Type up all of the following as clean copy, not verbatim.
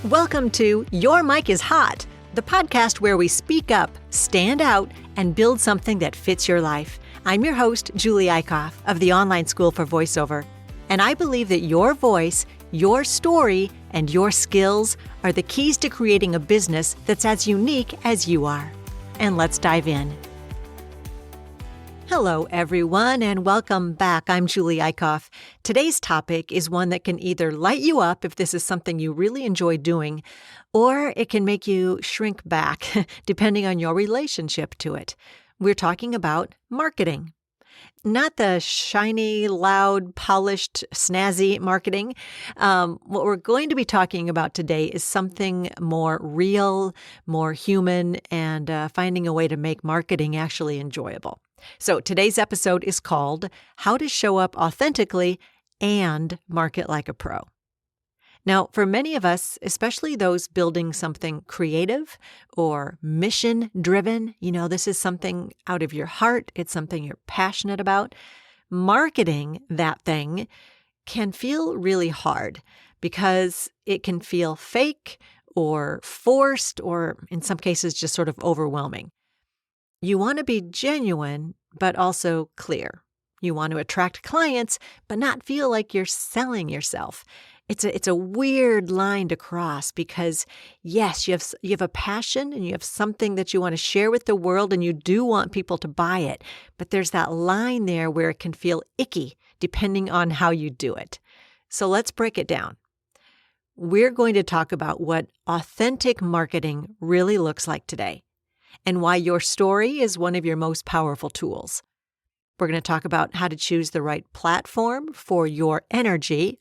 Welcome to Your Mic is Hot, the podcast where we speak up, stand out, and build something that fits your life. I'm your host, Julie Eichhoff of the Online School for Voiceover, and I believe that your voice, your story, and your skills are the keys to creating a business that's as unique as you are. And let's dive in. Hello, everyone, and welcome back. I'm Julie Eichhoff. Today's topic is one that can either light you up if this is something you really enjoy doing, or it can make you shrink back, depending on your relationship to it. We're talking about marketing. Not the shiny, loud, polished, snazzy marketing. What we're going to be talking about today is something more real, more human, and finding a way to make marketing actually enjoyable. So today's episode is called How to Show Up Authentically and Market Like a Pro. Now, for many of us, especially those building something creative or mission-driven, this is something out of your heart, it's something you're passionate about, marketing that thing can feel really hard because it can feel fake or forced or in some cases just sort of overwhelming. You want to be genuine, but also clear. You want to attract clients, but not feel like you're selling yourself. It's a weird line to cross because, yes, you have a passion and you have something that you want to share with the world and you do want people to buy it. But there's that line there where it can feel icky depending on how you do it. So let's break it down. We're going to talk about what authentic marketing really looks like today and why your story is one of your most powerful tools. We're going to talk about how to choose the right platform for your energy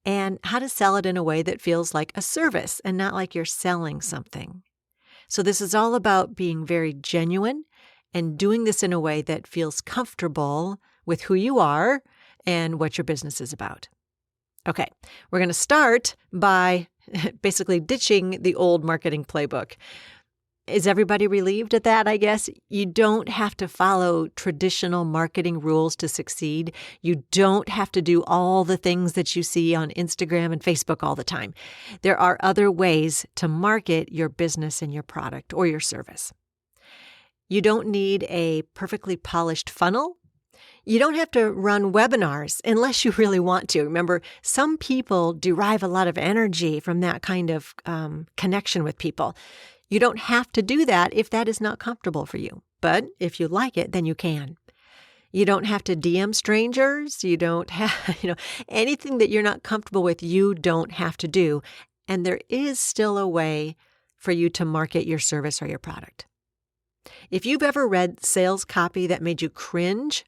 and how to sell it in a way that feels like a service and not like you're selling something. So this is all about being very genuine and doing this in a way that feels comfortable with who you are and what your business is about. Okay, we're going to start by basically ditching the old marketing playbook. Is everybody relieved at that, I guess? You don't have to follow traditional marketing rules to succeed. You don't have to do all the things that you see on Instagram and Facebook all the time. There are other ways to market your business and your product or your service. You don't need a perfectly polished funnel. You don't have to run webinars unless you really want to. Remember, some people derive a lot of energy from that kind of connection with people. You don't have to do that if that is not comfortable for you. But if you like it, then you can. You don't have to DM strangers. You don't have, anything that you're not comfortable with, you don't have to do. And there is still a way for you to market your service or your product. If you've ever read sales copy that made you cringe,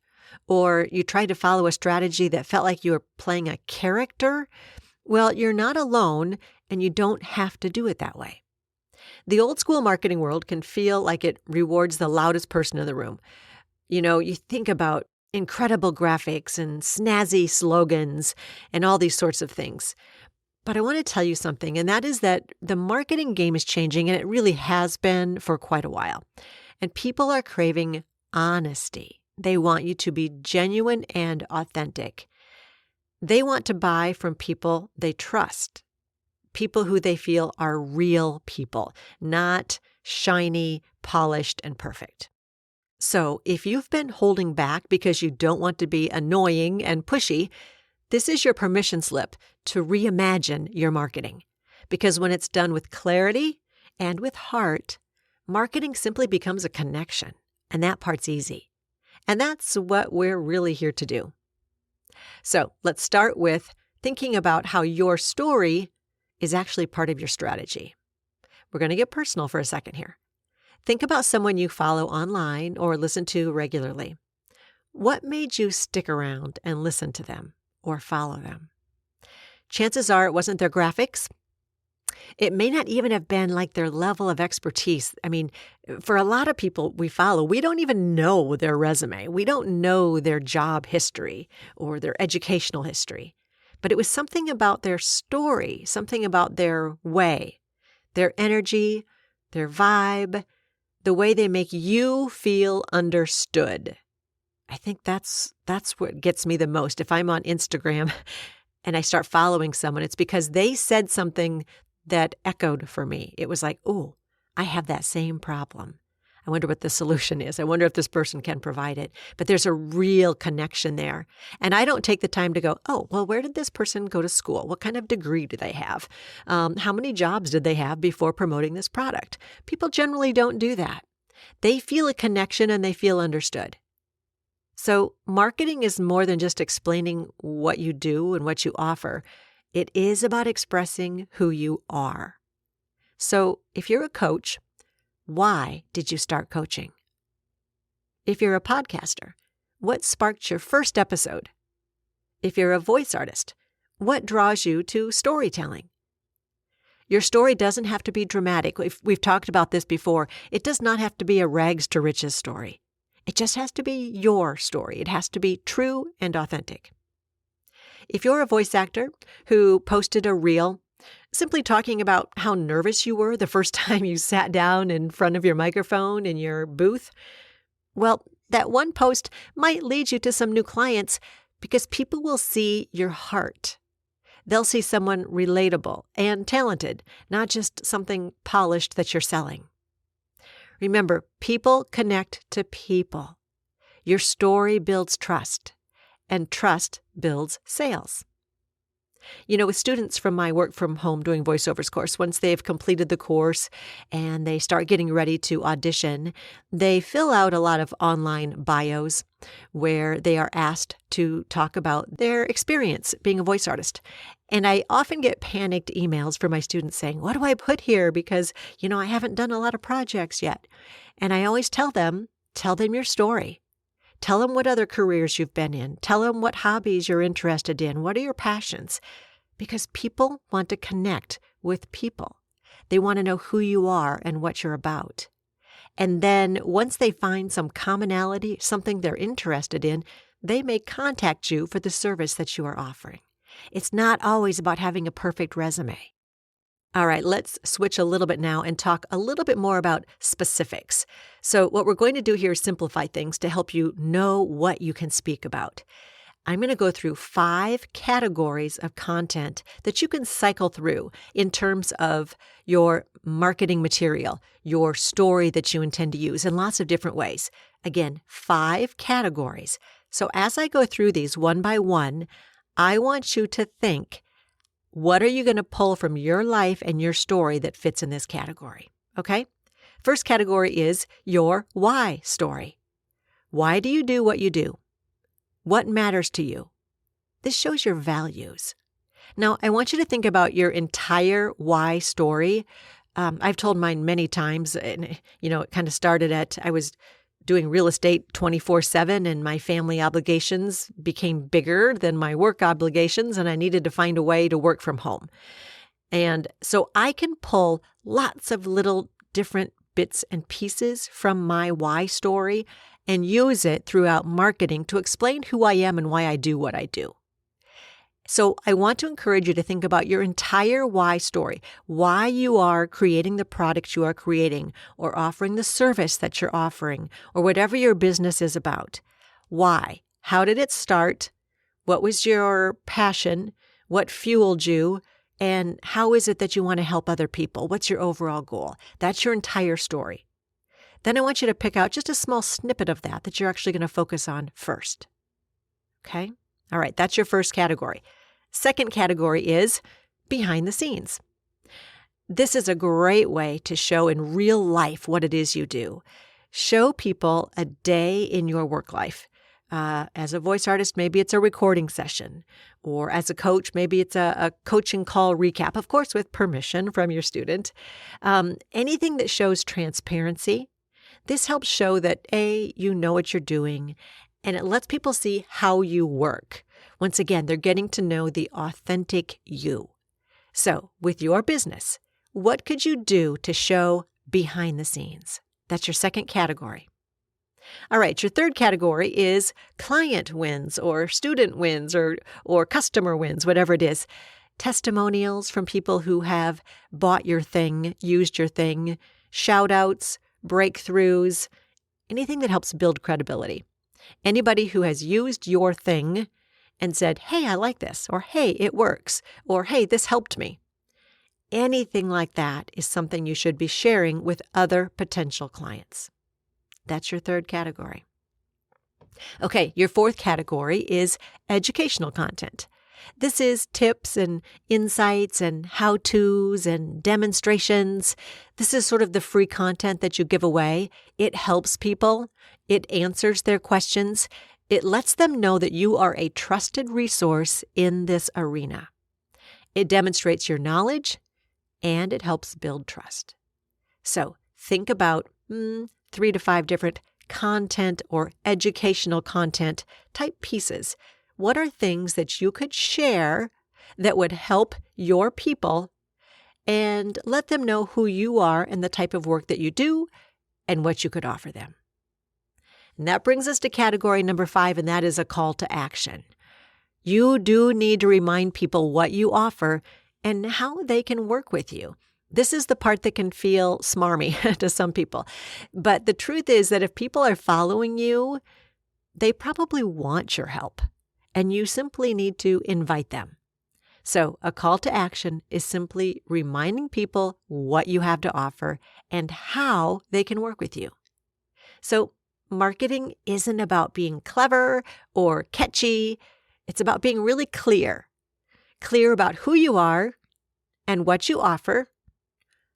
or you tried to follow a strategy that felt like you were playing a character, well, you're not alone and you don't have to do it that way. The old school marketing world can feel like it rewards the loudest person in the room. You think about incredible graphics and snazzy slogans and all these sorts of things. But I want to tell you something, and that is that the marketing game is changing, and it really has been for quite a while. And people are craving honesty. They want you to be genuine and authentic. They want to buy from people they trust. People who they feel are real people, not shiny, polished, and perfect. So if you've been holding back because you don't want to be annoying and pushy, this is your permission slip to reimagine your marketing. Because when it's done with clarity and with heart, marketing simply becomes a connection, and that part's easy. And that's what we're really here to do. So let's start with thinking about how your story is actually part of your strategy. We're going to get personal for a second here. Think about someone you follow online or listen to regularly. What made you stick around and listen to them or follow them? Chances are it wasn't their graphics. It may not even have been like their level of expertise. I mean, for a lot of people we follow, we don't even know their resume. We don't know their job history or their educational history. But it was something about their story, something about their way, their energy, their vibe, the way they make you feel understood. I think that's what gets me the most. If I'm on Instagram and I start following someone, it's because they said something that echoed for me. It was like, oh, I have that same problem. I wonder what the solution is. I wonder if this person can provide it. But there's a real connection there. And I don't take the time to go, oh, well, where did this person go to school? What kind of degree do they have? How many jobs did they have before promoting this product? People generally don't do that. They feel a connection and they feel understood. So marketing is more than just explaining what you do and what you offer. It is about expressing who you are. So if you're a coach, why did you start coaching? If you're a podcaster, what sparked your first episode? If you're a voice artist, what draws you to storytelling? Your story doesn't have to be dramatic. We've talked about this before. It does not have to be a rags to riches story. It just has to be your story. It has to be true and authentic. If you're a voice actor who posted a reel simply talking about how nervous you were the first time you sat down in front of your microphone in your booth, well, that one post might lead you to some new clients because people will see your heart. They'll see someone relatable and talented, not just something polished that you're selling. Remember, people connect to people. Your story builds trust, and trust builds sales. With students from my Work From Home Doing Voiceovers course, once they've completed the course and they start getting ready to audition, they fill out a lot of online bios where they are asked to talk about their experience being a voice artist. And I often get panicked emails from my students saying, what do I put here? Because, I haven't done a lot of projects yet. And I always tell them your story. Tell them what other careers you've been in. Tell them what hobbies you're interested in. What are your passions? Because people want to connect with people. They want to know who you are and what you're about. And then once they find some commonality, something they're interested in, they may contact you for the service that you are offering. It's not always about having a perfect resume. All right, let's switch a little bit now and talk a little bit more about specifics. So what we're going to do here is simplify things to help you know what you can speak about. I'm going to go through 5 categories of content that you can cycle through in terms of your marketing material, your story that you intend to use in lots of different ways. Again, 5 categories. So as I go through these one by one, I want you to think, what are you going to pull from your life and your story that fits in this category? Okay? First category is your why story. Why do you do what you do? What matters to you? This shows your values. Now, I want you to think about your entire why story. I've told mine many times, and it kind of started at I was doing real estate 24/7 and my family obligations became bigger than my work obligations and I needed to find a way to work from home. And so I can pull lots of little different bits and pieces from my why story and use it throughout marketing to explain who I am and why I do what I do. So I want to encourage you to think about your entire why story, why you are creating the product you are creating or offering the service that you're offering or whatever your business is about. Why? How did it start? What was your passion? What fueled you? And how is it that you want to help other people? What's your overall goal? That's your entire story. Then I want you to pick out just a small snippet of that you're actually going to focus on first. Okay? All right, that's your first category. Second category is behind the scenes. This is a great way to show in real life what it is you do. Show people a day in your work life. As a voice artist, maybe it's a recording session. Or as a coach, maybe it's a coaching call recap, of course, with permission from your student. Anything that shows transparency. This helps show that, A, you know what you're doing, and it lets people see how you work. Once again, they're getting to know the authentic you. So, with your business, what could you do to show behind the scenes? That's your second category. All right, your third category is client wins or student wins or customer wins, whatever it is. Testimonials from people who have bought your thing, used your thing, shout-outs, breakthroughs, anything that helps build credibility. Anybody who has used your thing and said, hey, I like this, or hey, it works, or hey, this helped me. anything like that is something you should be sharing with other potential clients. That's your third category. Okay, your fourth category is educational content. This is tips and insights and how-tos and demonstrations. This is sort of the free content that you give away. It helps people. It answers their questions. It lets them know that you are a trusted resource in this arena. It demonstrates your knowledge, and it helps build trust. So think about 3 to 5 different content or educational content type pieces. What are things that you could share that would help your people and let them know who you are and the type of work that you do and what you could offer them? And that brings us to category number 5, and that is a call to action. You do need to remind people what you offer and how they can work with you. This is the part that can feel smarmy to some people. But the truth is that if people are following you, they probably want your help, and you simply need to invite them. So a call to action is simply reminding people what you have to offer and how they can work with you. So marketing isn't about being clever or catchy. It's about being really clear about who you are and what you offer,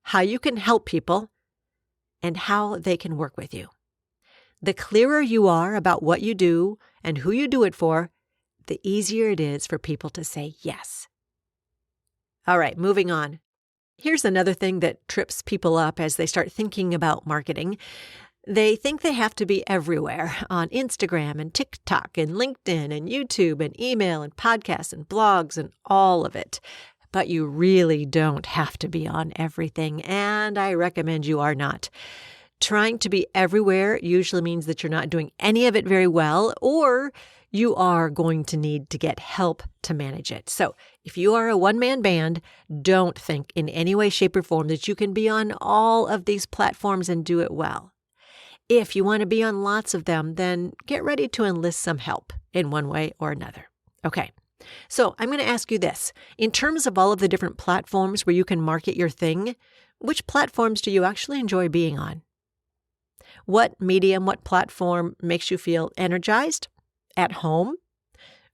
how you can help people, and how they can work with you. The clearer you are about what you do and who you do it for, the easier it is for people to say yes. All right, moving on. Here's another thing that trips people up as they start thinking about marketing. They think they have to be everywhere on Instagram and TikTok and LinkedIn and YouTube and email and podcasts and blogs and all of it. But you really don't have to be on everything, and I recommend you are not. Trying to be everywhere usually means that you're not doing any of it very well, or you are going to need to get help to manage it. So if you are a one-man band, don't think in any way, shape, or form that you can be on all of these platforms and do it well. If you want to be on lots of them, then get ready to enlist some help in one way or another. Okay. So I'm going to ask you this. In terms of all of the different platforms where you can market your thing, which platforms do you actually enjoy being on? What medium, what platform makes you feel energized, at home?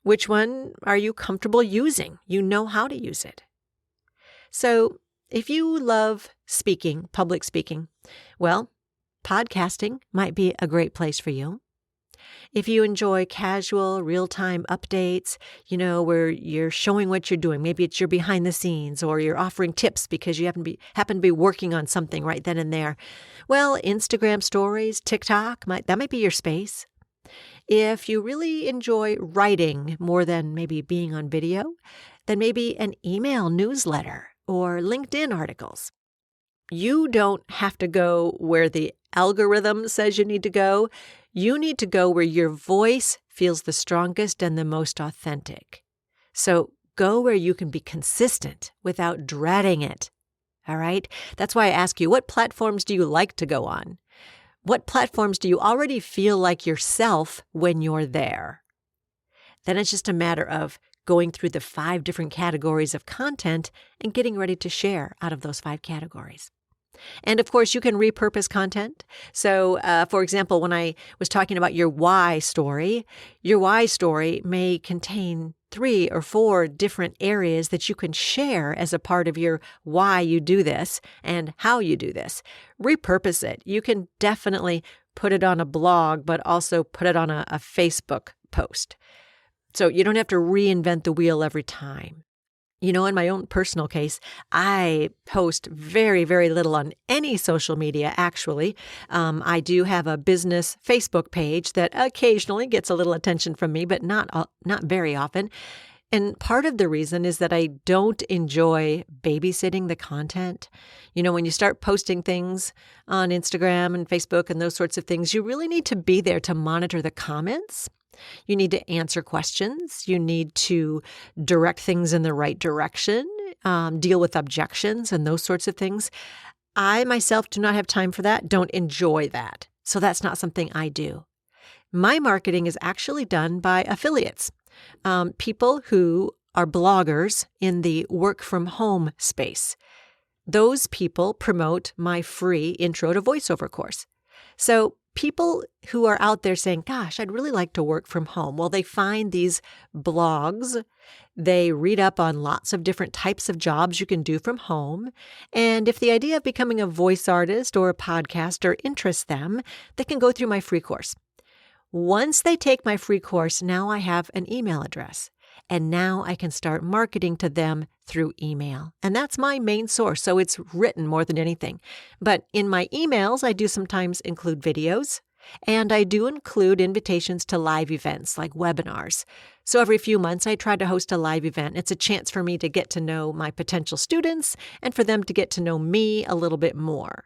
Which one are you comfortable using? You know how to use it. So if you love speaking, public speaking, well, podcasting might be a great place for you. If you enjoy casual, real-time updates, where you're showing what you're doing, maybe it's your behind the scenes or you're offering tips because you happen to be working on something right then and there. Well, Instagram stories, TikTok, that might be your space. If you really enjoy writing more than maybe being on video, then maybe an email newsletter or LinkedIn articles. You don't have to go where the algorithm says you need to go. You need to go where your voice feels the strongest and the most authentic. So go where you can be consistent without dreading it. All right? That's why I ask you, what platforms do you like to go on? What platforms do you already feel like yourself when you're there? Then it's just a matter of going through the 5 different categories of content and getting ready to share out of those 5 categories. And of course, you can repurpose content. So, for example, when I was talking about your why story may contain 3 or 4 different areas that you can share as a part of your why you do this and how you do this. Repurpose it. You can definitely put it on a blog, but also put it on a Facebook post. So you don't have to reinvent the wheel every time. In my own personal case, I post very, very little on any social media, actually. I do have a business Facebook page that occasionally gets a little attention from me, but not very often. And part of the reason is that I don't enjoy babysitting the content. When you start posting things on Instagram and Facebook and those sorts of things, you really need to be there to monitor the comments. You need to answer questions. You need to direct things in the right direction, deal with objections and those sorts of things. I myself do not have time for that, don't enjoy that. So that's not something I do. My marketing is actually done by affiliates, people who are bloggers in the work from home space. those people promote my free Intro to Voiceover course. So people who are out there saying, gosh, I'd really like to work from home. Well, they find these blogs. They read up on lots of different types of jobs you can do from home. And if the idea of becoming a voice artist or a podcaster interests them, they can go through my free course. Once they take my free course, now I have an email address. And now I can start marketing to them through email. And that's my main source, so it's written more than anything. But in my emails, I do sometimes include videos, and I do include invitations to live events like webinars. So every few months, I try to host a live event. It's a chance for me to get to know my potential students and for them to get to know me a little bit more.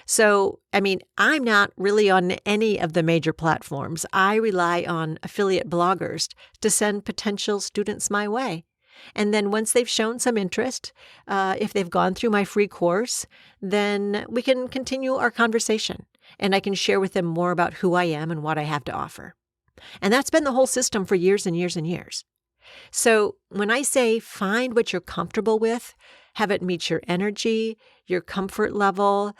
So, I'm not really on any of the major platforms. I rely on affiliate bloggers to send potential students my way. And then once they've shown some interest, if they've gone through my free course, then we can continue our conversation. And I can share with them more about who I am and what I have to offer. And that's been the whole system for years and years and years. So when I say find what you're comfortable with, have it meet your energy, your comfort level,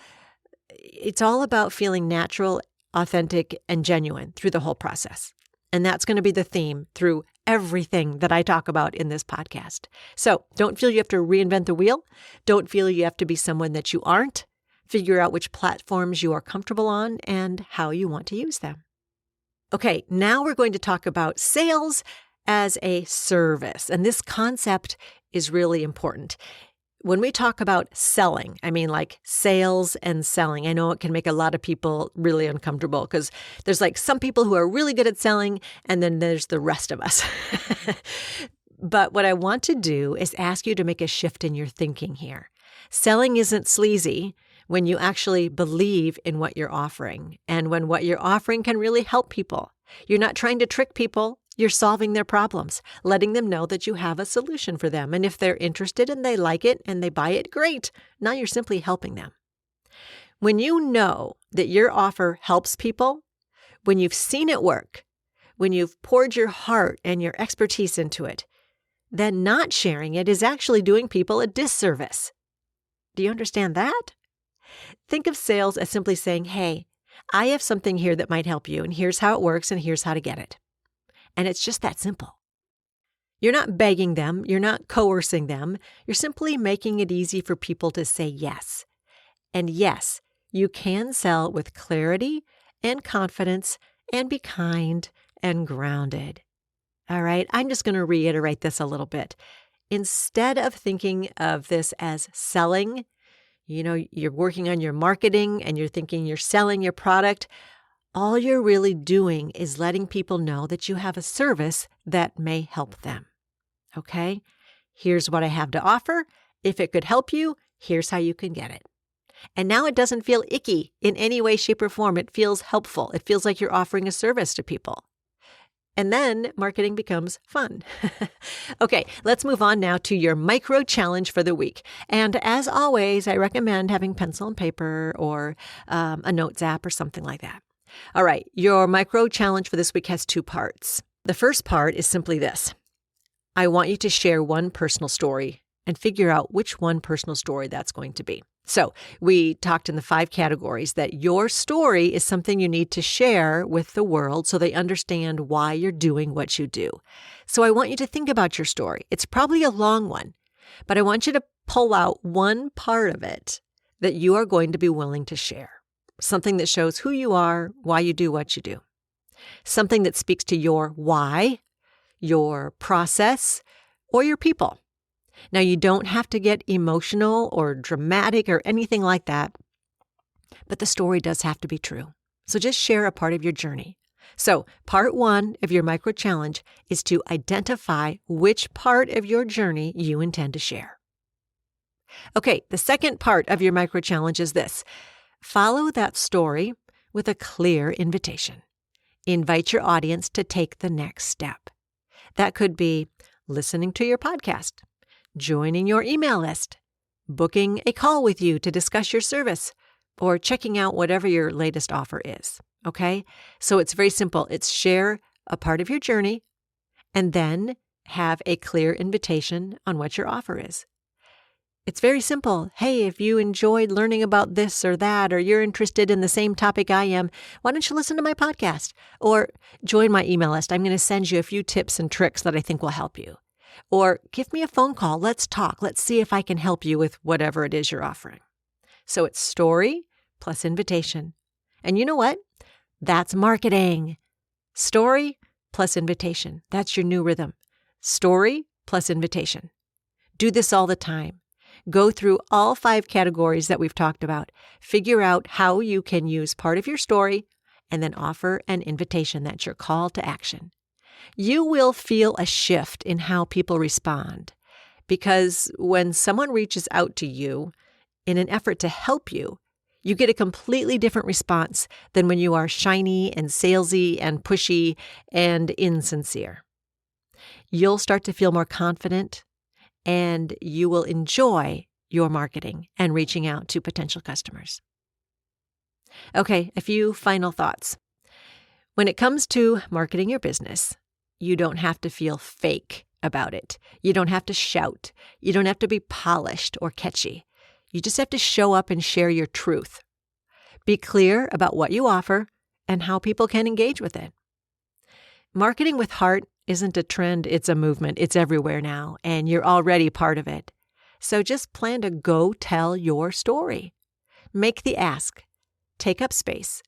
it's all about feeling natural, authentic, and genuine through the whole process. And that's going to be the theme through everything that I talk about in this podcast. So don't feel you have to reinvent the wheel. Don't feel you have to be someone that you aren't. Figure out which platforms you are comfortable on and how you want to use them. Okay, now we're going to talk about sales as a service. And this concept is really important. When we talk about selling, like sales and selling. I know it can make a lot of people really uncomfortable because there's like some people who are really good at selling, and then there's the rest of us. But what I want to do is ask you to make a shift in your thinking here. Selling isn't sleazy when you actually believe in what you're offering and when what you're offering can really help people. You're not trying to trick people. You're solving their problems, letting them know that you have a solution for them. And if they're interested and they like it and they buy it, great. Now you're simply helping them. When you know that your offer helps people, when you've seen it work, when you've poured your heart and your expertise into it, then not sharing it is actually doing people a disservice. Do you understand that? Think of sales as simply saying, hey, I have something here that might help you, and here's how it works, and here's how to get it. And it's just that simple. You're not begging them. You're not coercing them. You're simply making it easy for people to say yes. And yes, you can sell with clarity and confidence and be kind and grounded. All right, I'm just going to reiterate this a little bit. Instead of thinking of this as selling, you're working on your marketing and you're thinking you're selling your product, all you're really doing is letting people know that you have a service that may help them. Okay? Here's what I have to offer. If it could help you, here's how you can get it. And now it doesn't feel icky in any way, shape, or form. It feels helpful. It feels like you're offering a service to people. And then marketing becomes fun. Okay, let's move on now to your micro challenge for the week. And as always, I recommend having pencil and paper or a notes app or something like that. All right, your micro challenge for this week has 2 parts. The first part is simply this. I want you to share one personal story and figure out which one personal story that's going to be. So we talked in the 5 categories that your story is something you need to share with the world so they understand why you're doing what you do. So I want you to think about your story. It's probably a long one, but I want you to pull out one part of it that you are going to be willing to share. Something that shows who you are, why you do what you do. Something that speaks to your why, your process, or your people. Now, you don't have to get emotional or dramatic or anything like that, but the story does have to be true. So just share a part of your journey. So part 1 of your micro challenge is to identify which part of your journey you intend to share. Okay, the second part of your micro challenge is this. Follow that story with a clear invitation. Invite your audience to take the next step. That could be listening to your podcast, joining your email list, booking a call with you to discuss your service, or checking out whatever your latest offer is. Okay? So it's very simple. It's share a part of your journey and then have a clear invitation on what your offer is. It's very simple. Hey, if you enjoyed learning about this or that, or you're interested in the same topic I am, why don't you listen to my podcast or join my email list? I'm going to send you a few tips and tricks that I think will help you. Or give me a phone call. Let's talk. Let's see if I can help you with whatever it is you're offering. So it's story plus invitation. And you know what? That's marketing. Story plus invitation. That's your new rhythm. Story plus invitation. Do this all the time. Go through all 5 categories that we've talked about. Figure out how you can use part of your story and then offer an invitation. That's your call to action. You will feel a shift in how people respond because when someone reaches out to you in an effort to help you, you get a completely different response than when you are shiny and salesy and pushy and insincere. You'll start to feel more confident and you will enjoy your marketing and reaching out to potential customers. Okay, a few final thoughts. When it comes to marketing your business, you don't have to feel fake about it. You don't have to shout. You don't have to be polished or catchy. You just have to show up and share your truth. Be clear about what you offer and how people can engage with it. Marketing with heart isn't a trend, it's a movement. It's everywhere now, and you're already part of it. So just plan to go tell your story. Make the ask. Take up space.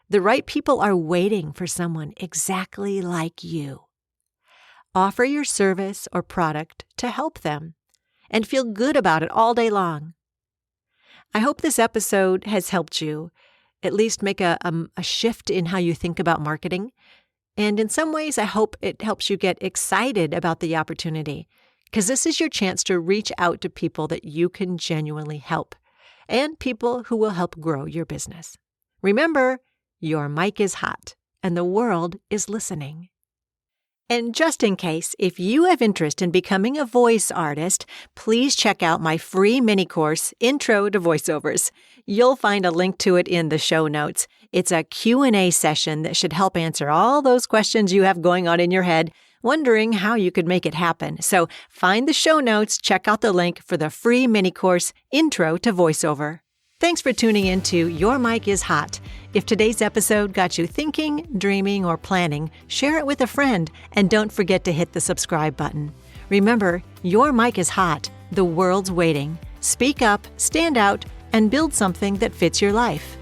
The right people are waiting for someone exactly like you. Offer your service or product to help them, and feel good about it all day long. I hope this episode has helped you at least make a shift in how you think about marketing. And in some ways, I hope it helps you get excited about the opportunity, because this is your chance to reach out to people that you can genuinely help and people who will help grow your business. Remember, your mic is hot and the world is listening. And just in case, if you have interest in becoming a voice artist, please check out my free mini course, Intro to Voiceovers. You'll find a link to it in the show notes. It's a Q&A session that should help answer all those questions you have going on in your head, wondering how you could make it happen. So find the show notes, check out the link for the free mini course, Intro to Voiceover. Thanks for tuning in to Your Mic is Hot. If today's episode got you thinking, dreaming, or planning, share it with a friend, and don't forget to hit the subscribe button. Remember, your mic is hot. The world's waiting. Speak up, stand out, and build something that fits your life.